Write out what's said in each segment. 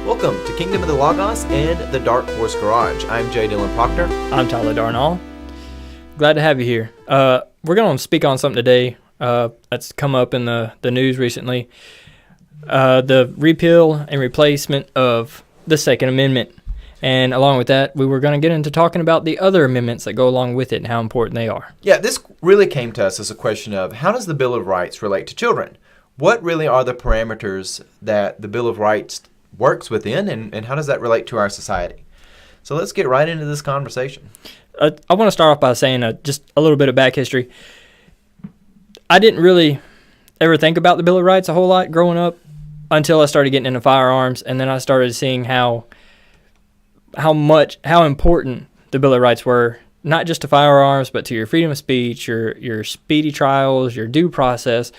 Welcome to Kingdom of the Logos and the Dark Horse Garage. I'm J. Dylan Proctor. I'm Tyler Darnall. Glad to have you here. We're going to speak on something today that's come up in the news recently. The repeal and replacement of the Second Amendment. And along with that, we were going to get into talking about the other amendments that go along with it and how important they are. Yeah, this really came to us as a question of how does the Bill of Rights relate to children? What really are the parameters that the Bill of Rights works within, and how does that relate to our society? So let's get right into this conversation. I want to start off by saying just a little bit of back history. I didn't really ever think about the Bill of Rights a whole lot growing up until I started getting into firearms, and then I started seeing how important the Bill of Rights were, not just to firearms, but to your freedom of speech, your speedy trials, your due process,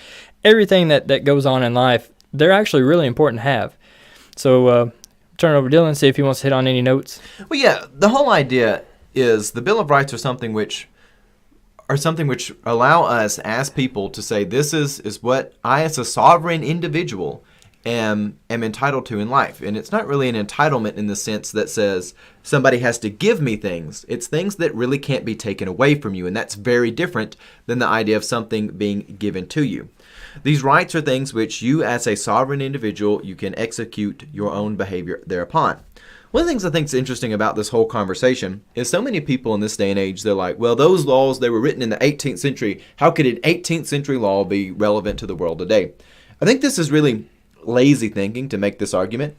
everything that goes on in life. They're actually really important to have. So turn it over to Dylan, see if he wants to hit on any notes. Well, yeah, the whole idea is the Bill of Rights are something which allow us as people to say this is what I as a sovereign individual am entitled to in life. And it's not really an entitlement in the sense that says somebody has to give me things. It's things that really can't be taken away from you, and that's very different than the idea of something being given to you. These rights are things which you as a sovereign individual, you can execute your own behavior thereupon. One of the things I think is interesting about this whole conversation is so many people in this day and age, they're like, well, those laws, they were written in the 18th century. How could an 18th century law be relevant to the world today? I think this is really lazy thinking to make this argument.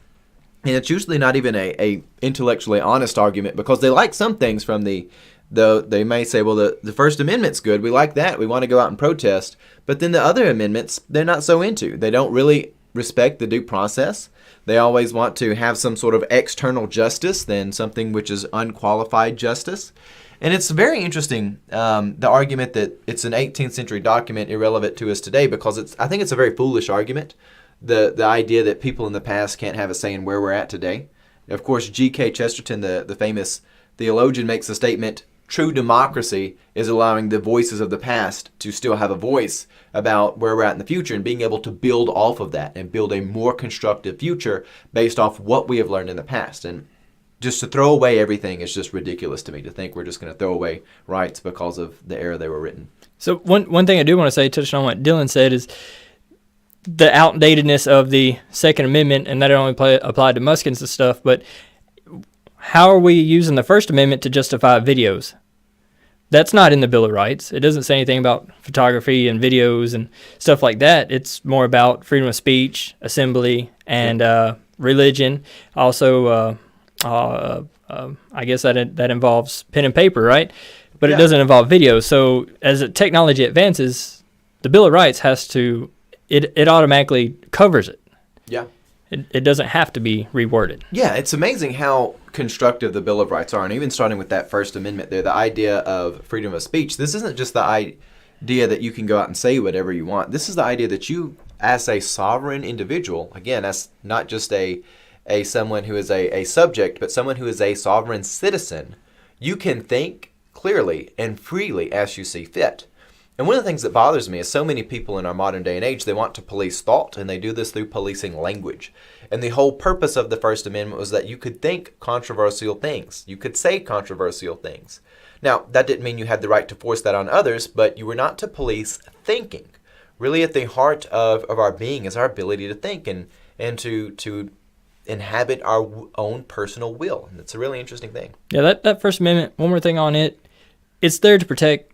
And it's usually not even a intellectually honest argument, because they like some things from they may say, well, the First Amendment's good. We like that. We want to go out and protest. But then the other amendments, they're not so into. They don't really respect the due process. They always want to have some sort of external justice than something which is unqualified justice. And it's very interesting, the argument that it's an 18th century document irrelevant to us today, because I think it's a very foolish argument. The idea that people in the past can't have a say in where we're at today. Of course, G.K. Chesterton, the famous theologian, makes the statement, true democracy is allowing the voices of the past to still have a voice about where we're at in the future, and being able to build off of that and build a more constructive future based off what we have learned in the past. And just to throw away everything is just ridiculous to me, to think we're just going to throw away rights because of the era they were written. So one thing I do want to say, touching on what Dylan said, is the outdatedness of the Second Amendment, and that it only applied to muskets and stuff, but how are we using the First Amendment to justify videos? That's not in the Bill of Rights. It doesn't say anything about photography and videos and stuff like that. It's more about freedom of speech, assembly, and religion. Also, I guess that involves pen and paper, right? But It doesn't involve video. So as technology advances, the Bill of Rights it automatically covers it. Yeah. It doesn't have to be reworded. Yeah, it's amazing how constructive the Bill of Rights are. And even starting with that First Amendment there, the idea of freedom of speech, this isn't just the idea that you can go out and say whatever you want. This is the idea that you, as a sovereign individual, again, as not just a someone who is a subject, but someone who is a sovereign citizen, you can think clearly and freely as you see fit. And one of the things that bothers me is so many people in our modern day and age, they want to police thought, and they do this through policing language. And the whole purpose of the First Amendment was that you could think controversial things. You could say controversial things. Now, that didn't mean you had the right to force that on others, but you were not to police thinking. Really at the heart of our being is our ability to think and to inhabit our own personal will. And it's a really interesting thing. Yeah, that First Amendment, one more thing on it, it's there to protect,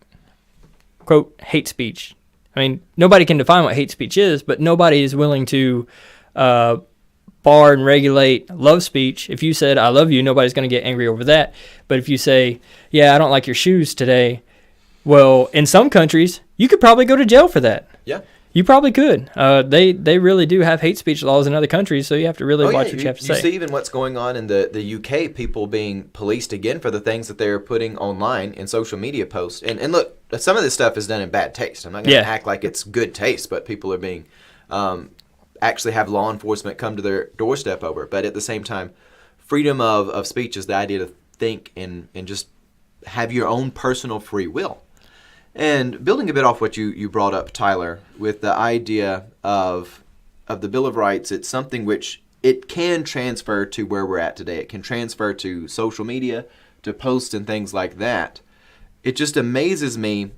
quote, hate speech. I mean, nobody can define what hate speech is, but nobody is willing to bar and regulate love speech. If you said, I love you, nobody's going to get angry over that. But if you say, yeah, I don't like your shoes today, well, in some countries, you could probably go to jail for that. Yeah. You probably could. They really do have hate speech laws in other countries, so you have to really watch what you have to say. You see even what's going on in the UK, people being policed again for the things that they're putting online in social media posts. And look, some of this stuff is done in bad taste. I'm not going to act like it's good taste, but people are being actually have law enforcement come to their doorstep over. But at the same time, freedom of speech is the idea to think and just have your own personal free will. And building a bit off what you brought up, Tyler, with the idea of the Bill of Rights, it's something which it can transfer to where we're at today. It can transfer to social media, to posts and things like that. It just amazes me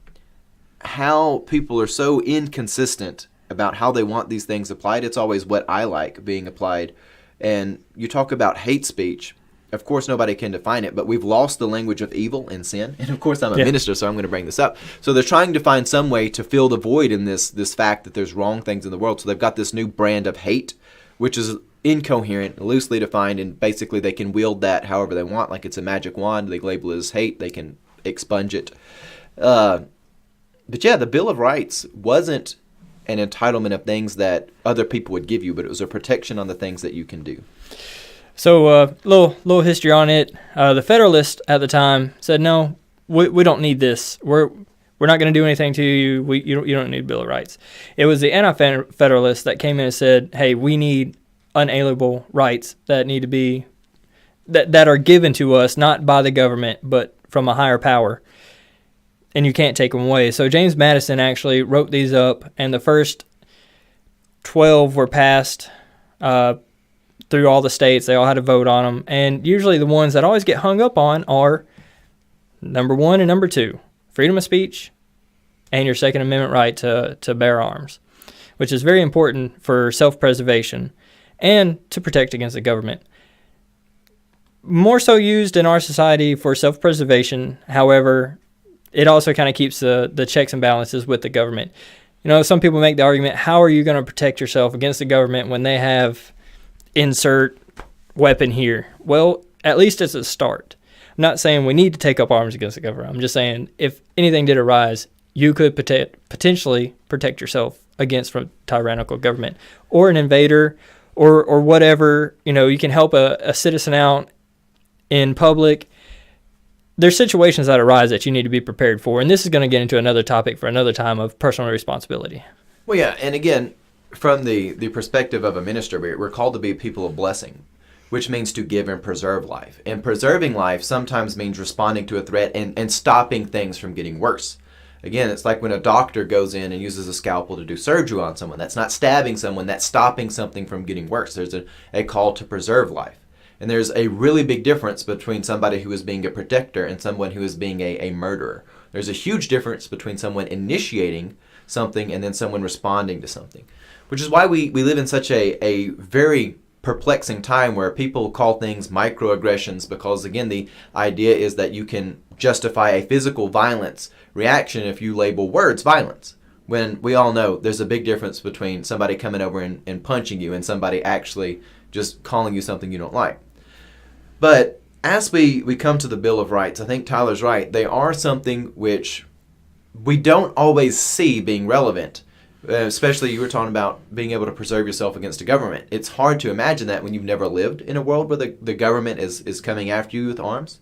how people are so inconsistent about how they want these things applied. It's always what I like being applied. And you talk about hate speech. Of course, nobody can define it, but we've lost the language of evil and sin. And of course, I'm a minister, so I'm going to bring this up. So they're trying to find some way to fill the void in this fact that there's wrong things in the world. So they've got this new brand of hate, which is incoherent, loosely defined, and basically they can wield that however they want. Like it's a magic wand. They label it as hate. They can expunge it. But yeah, the Bill of Rights wasn't an entitlement of things that other people would give you, but it was a protection on the things that you can do. So, little history on it. The Federalists at the time said, "No, we don't need this. We're not going to do anything to you. You don't need a Bill of Rights." It was the Anti-Federalists that came in and said, "Hey, we need unalienable rights that need to be that are given to us not by the government but from a higher power, and you can't take them away." So James Madison actually wrote these up, and the first 12 were passed through all the states. They all had to vote on them. And usually the ones that always get hung up on are number 1 and number 2, freedom of speech and your Second Amendment right to bear arms, which is very important for self-preservation and to protect against the government. More so used in our society for self-preservation. However, it also kind of keeps the checks and balances with the government. Some people make the argument, how are you going to protect yourself against the government when they have insert weapon here? Well, at least it's a start. I'm not saying we need to take up arms against the government. I'm just saying if anything did arise, you could potentially protect yourself against from tyrannical government or an invader or whatever. You can help a citizen out in public. There's situations that arise that you need to be prepared for, and this is going to get into another topic for another time of personal responsibility. Well, yeah, and again, from the perspective of a minister, we're called to be people of blessing, which means to give and preserve life. And preserving life sometimes means responding to a threat and stopping things from getting worse. Again, it's like when a doctor goes in and uses a scalpel to do surgery on someone. That's not stabbing someone, that's stopping something from getting worse. There's a call to preserve life. And there's a really big difference between somebody who is being a protector and someone who is being a murderer. There's a huge difference between someone initiating something and then someone responding to something. Which is why we live in such a very perplexing time where people call things microaggressions, because, again, the idea is that you can justify a physical violence reaction if you label words violence. When we all know there's a big difference between somebody coming over and punching you and somebody actually just calling you something you don't like. But as we come to the Bill of Rights, I think Tyler's right. They are something which we don't always see being relevant. Especially you were talking about being able to preserve yourself against the government. It's hard to imagine that when you've never lived in a world where the government is coming after you with arms.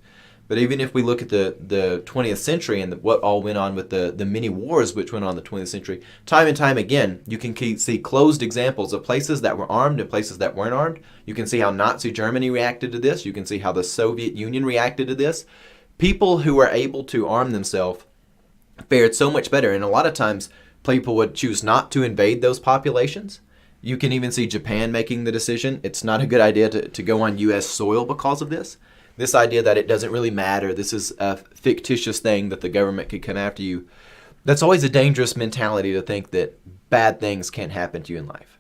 But even if we look at the 20th century and what all went on with the many wars which went on in the 20th century, time and time again, you can see closed examples of places that were armed and places that weren't armed. You can see how Nazi Germany reacted to this. You can see how the Soviet Union reacted to this. People who were able to arm themselves fared so much better. And a lot of times, people would choose not to invade those populations. You can even see Japan making the decision. It's not a good idea to go on U.S. soil because of this. This idea that it doesn't really matter. This is a fictitious thing that the government could come after you. That's always a dangerous mentality to think that bad things can't happen to you in life.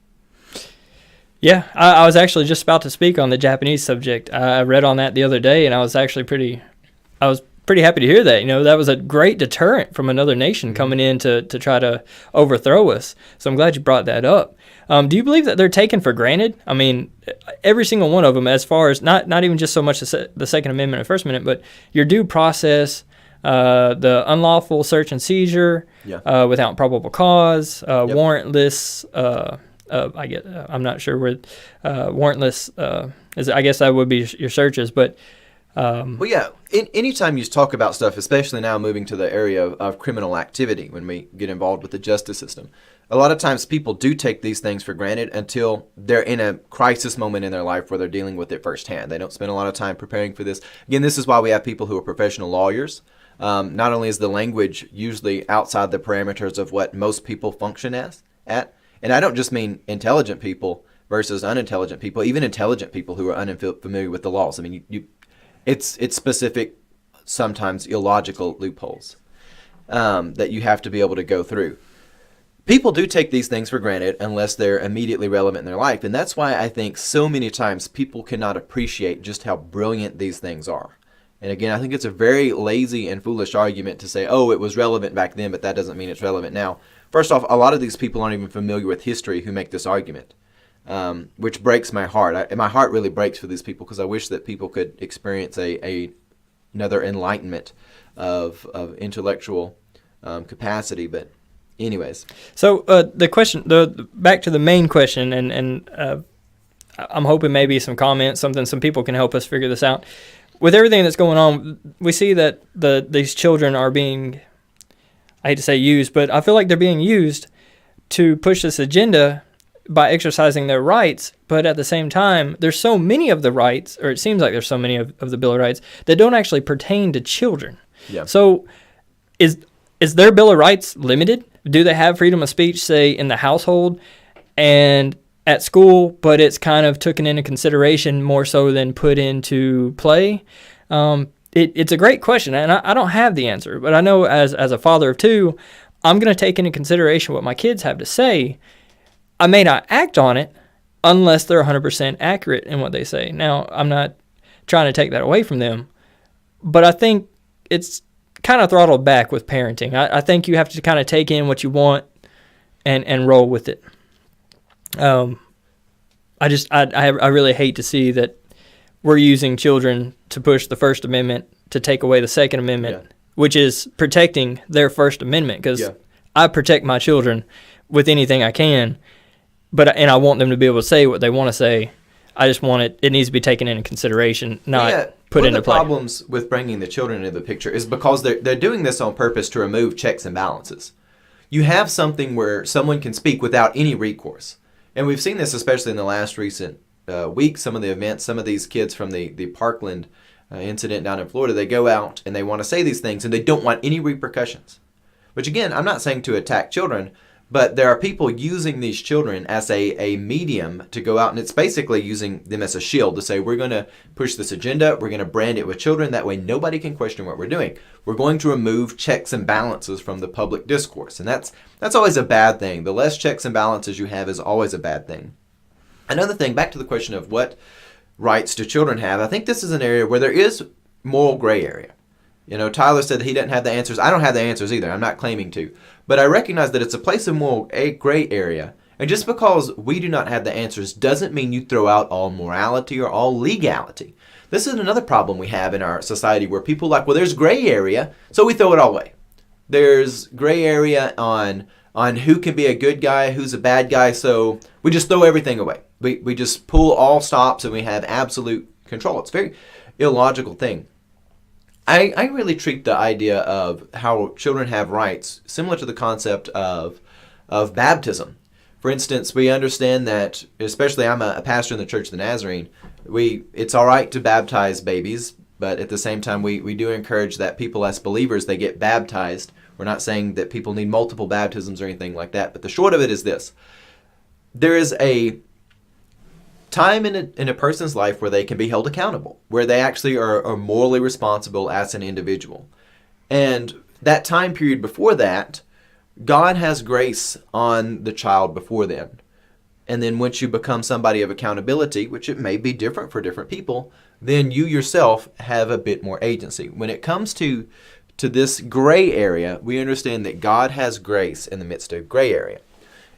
Yeah, I was actually just about to speak on the Japanese subject. I read on that the other day, and I was actually pretty happy to hear that. That was a great deterrent from another nation coming in to try to overthrow us. So I'm glad you brought that up. Do you believe that they're taken for granted? I mean, every single one of them, as far as not even just so much the Second Amendment and First Amendment, but your due process, the unlawful search and seizure, without probable cause, warrantless. I'm not sure where warrantless is. I guess that would be your searches, but. Well, yeah. Anytime you talk about stuff, especially now moving to the area of criminal activity, when we get involved with the justice system, a lot of times people do take these things for granted until they're in a crisis moment in their life where they're dealing with it firsthand. They don't spend a lot of time preparing for this. Again, this is why we have people who are professional lawyers. Not only is the language usually outside the parameters of what most people function at, and I don't just mean intelligent people, versus unintelligent people, even intelligent people who are unfamiliar with the laws. I mean, it's specific, sometimes illogical loopholes that you have to be able to go through. People do take these things for granted unless they're immediately relevant in their life. And that's why I think so many times people cannot appreciate just how brilliant these things are. And again, I think it's a very lazy and foolish argument to say, oh, it was relevant back then, but that doesn't mean it's relevant now. First off, a lot of these people aren't even familiar with history who make this argument, which breaks my heart. My heart really breaks for these people because I wish that people could experience another enlightenment of intellectual capacity, but anyways. So the question, back to the main question, and I'm hoping maybe some comments, some people can help us figure this out. With everything that's going on, we see that these children are being, I hate to say used, but I feel like they're being used to push this agenda by exercising their rights. But at the same time, there's so many of the rights, or it seems like there's so many of the Bill of Rights that don't actually pertain to children. Yeah. So is their Bill of Rights limited? Do they have freedom of speech, say, in the household and at school, but it's kind of taken into consideration more so than put into play? It's a great question, and I don't have the answer, but I know as a father of two, I'm going to take into consideration what my kids have to say. I may not act on it unless they're 100% accurate in what they say. Now, I'm not trying to take that away from them, but I think it's kind of throttled back with parenting. I think you have to kind of take in what you want and roll with it. I really hate to see that we're using children to push the First Amendment to take away the Second Amendment, which is protecting their First Amendment, because I protect my children with anything I can, and I want them to be able to say what they want to say. I just want it needs to be taken into consideration, not put into play. One of the problems with bringing the children into the picture is because they're doing this on purpose to remove checks and balances. You have something where someone can speak without any recourse. And we've seen this especially in the last recent week, some of the events, some of these kids from the Parkland incident down in Florida, they go out and they want to say these things and they don't want any repercussions. Which again, I'm not saying to attack children, but there are people using these children as a medium to go out, and it's basically using them as a shield to say, we're going to push this agenda, we're going to brand it with children, that way nobody can question what we're doing. We're going to remove checks and balances from the public discourse, and that's always a bad thing. The less checks and balances you have is always a bad thing. Another thing, back to the question of what rights do children have, I think this is an area where there is moral gray area. You know, Tyler said that he doesn't have the answers. I don't have the answers either. I'm not claiming to. But I recognize that it's a place of moral gray area. And just because we do not have the answers doesn't mean you throw out all morality or all legality. This is another problem we have in our society where people are like, well, there's gray area, so we throw it all away. There's gray area on who can be a good guy, who's a bad guy, so we just throw everything away. We just pull all stops and we have absolute control. It's a very illogical thing. I really treat the idea of how children have rights similar to the concept of baptism. For instance, we understand that, especially I'm a pastor in the Church of the Nazarene, it's all right to baptize babies, but at the same time we do encourage that people as believers, they get baptized. We're not saying that people need multiple baptisms or anything like that, but the short of it is this. There is a time in a person's life where they can be held accountable, where they actually are morally responsible as an individual. And that time period before that, God has grace on the child before then. And then once you become somebody of accountability, which it may be different for different people, then you yourself have a bit more agency. When it comes to this gray area, we understand that God has grace in the midst of gray area.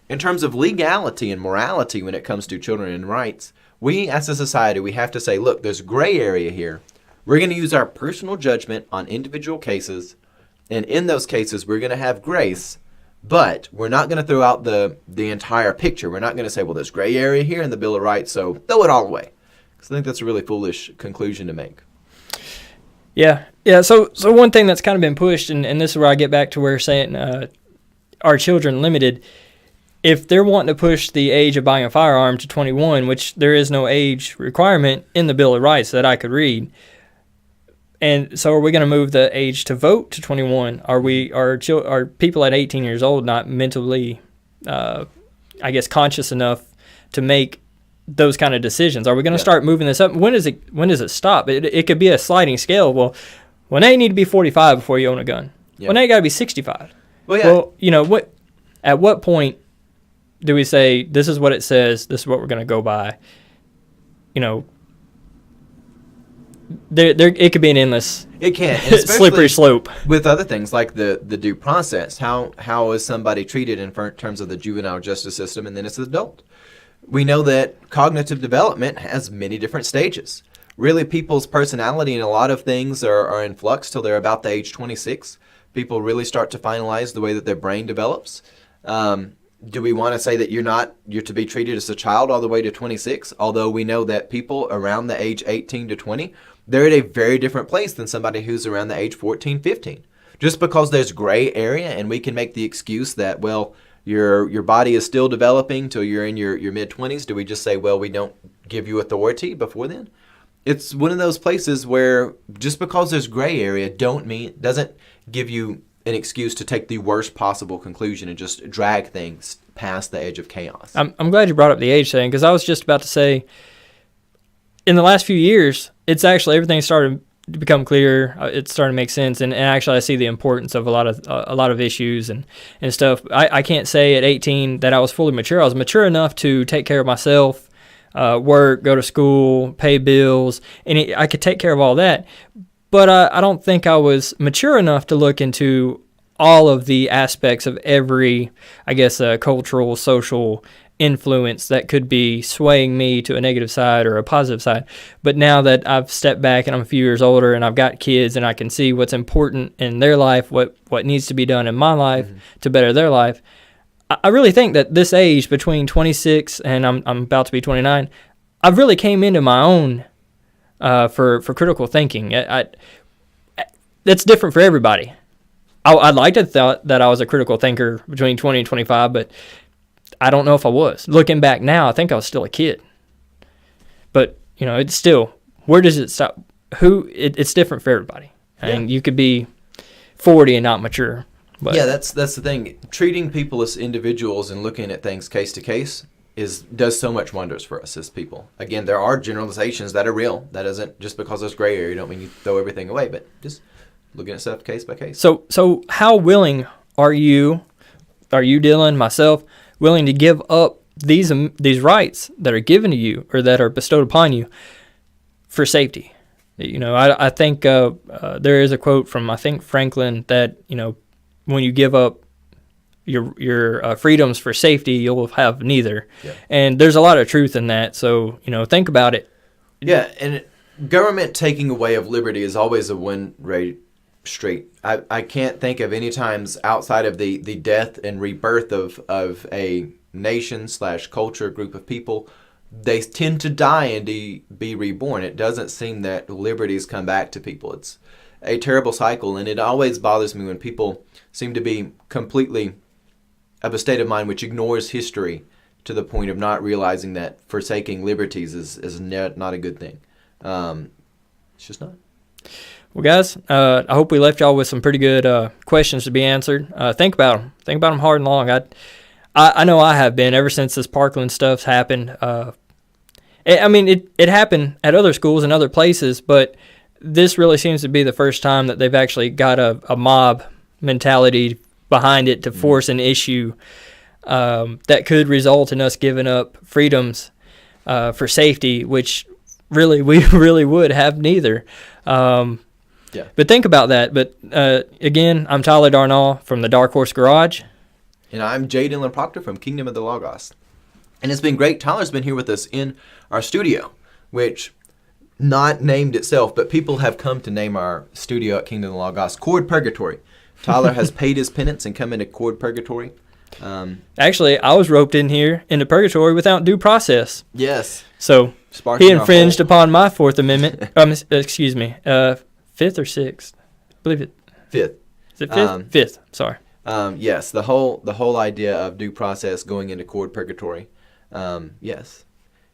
In terms of legality and morality when it comes to children and rights, we as a society, we have to say, look, there's gray area here. We're going to use our personal judgment on individual cases, and in those cases, we're going to have grace, but we're not going to throw out the entire picture. We're not going to say, well, there's gray area here in the Bill of Rights, so throw it all away. Because I think that's a really foolish conclusion to make. Yeah. So one thing that's kind of been pushed, and this is where I get back to where saying are children limited. If they're wanting to push the age of buying a firearm to 21, which there is no age requirement in the Bill of Rights that I could read, and so are we going to move the age to vote to 21? Are people at 18 years old not mentally, conscious enough to make those kind of decisions. Are we going to Yeah. start moving this up? When does it stop? It could be a sliding scale. Well, now you need to be 45 before you own a gun. Yeah. Well, now you got to be 65. Well, yeah. Well, at what point do we say this is what it says, this is what we're going to go by? There it could be an endless It can, and especially slippery slope. with other things like the due process. How is somebody treated in terms of the juvenile justice system, and then it's an adult? We know that cognitive development has many different stages. Really, people's personality and a lot of things are in flux till they're about the age 26. People really start to finalize the way that their brain develops. Do we want to say that you're to be treated as a child all the way to 26? Although we know that people around the age 18 to 20, they're at a very different place than somebody who's around the age 14, 15. Just because there's gray area and we can make the excuse that, well, your body is still developing till you're in your mid-20s, do we just say, well, we don't give you authority before then? It's one of those places where just because there's gray area doesn't give you an excuse to take the worst possible conclusion and just drag things past the edge of chaos. I'm glad you brought up the age thing, because I was just about to say, in the last few years, it's actually everything started to become clearer. It's starting to make sense, and actually I see the importance of a lot of issues and stuff. I can't say at 18 that I was fully mature. I was mature enough to take care of myself, work, go to school, pay bills, and I could take care of all that. But I don't think I was mature enough to look into all of the aspects of every, I guess, cultural, social influence that could be swaying me to a negative side or a positive side. But now that I've stepped back and I'm a few years older and I've got kids and I can see what's important in their life, what needs to be done in my life to better their life, I really think that this age between 26 and I'm about to be 29, I've really came into my own for critical thinking. That's different for everybody. I'd like to thought that I was a critical thinker between 20 and 25, but I don't know if I was. Looking back now, I think I was still a kid. But, it's still, where does it stop? It's different for everybody. And you could be 40 and not mature. But yeah, that's the thing. Treating people as individuals and looking at things case to case does so much wonders for us as people. Again, there are generalizations that are real. That doesn't, just because there's gray area, don't mean you throw everything away, but just looking at stuff case by case. So how willing are you, Dylan, myself, willing to give up these rights that are given to you or that are bestowed upon you for safety? I think there is a quote from, I think, Franklin that, when you give up your freedoms for safety, you'll have neither. Yeah. And there's a lot of truth in that. So, think about it. Yeah, and government taking away of liberty is always a win-rate street. I can't think of any times outside of the death and rebirth of a nation/culture group of people. They tend to die and be reborn. It doesn't seem that liberties come back to people. It's a terrible cycle, and it always bothers me when people seem to be completely of a state of mind which ignores history to the point of not realizing that forsaking liberties is not a good thing. It's just not. Well, guys, I hope we left y'all with some pretty good questions to be answered. Think about them. Think about them hard and long. I know I have been ever since this Parkland stuff's happened. It happened at other schools and other places, but this really seems to be the first time that they've actually got a mob mentality behind it to force an issue that could result in us giving up freedoms for safety, which really we really would have neither. Yeah. But think about that. But again, I'm Tyler Darnall from the Dark Horse Garage. And I'm Jay Dylan Proctor from Kingdom of the Logos. And it's been great. Tyler's been here with us in our studio, which not named itself, but people have come to name our studio at Kingdom of the Logos Cord Purgatory. Tyler has paid his penance and come into Cord Purgatory. Actually, I was roped in here into purgatory without due process. Yes. So he infringed upon my Fourth Amendment. Excuse me, fifth or sixth? I believe it. Fifth. Is it fifth? Fifth. Sorry. Yes, the whole idea of due process going into Cord Purgatory. Yes.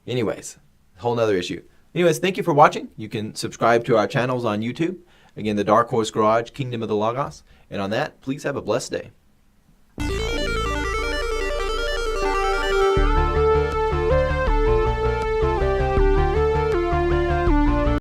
Anyways, whole nother issue. Anyways, thank you for watching. You can subscribe to our channels on YouTube. Again, the Dark Horse Garage, Kingdom of the Logos. And on that, please have a blessed day.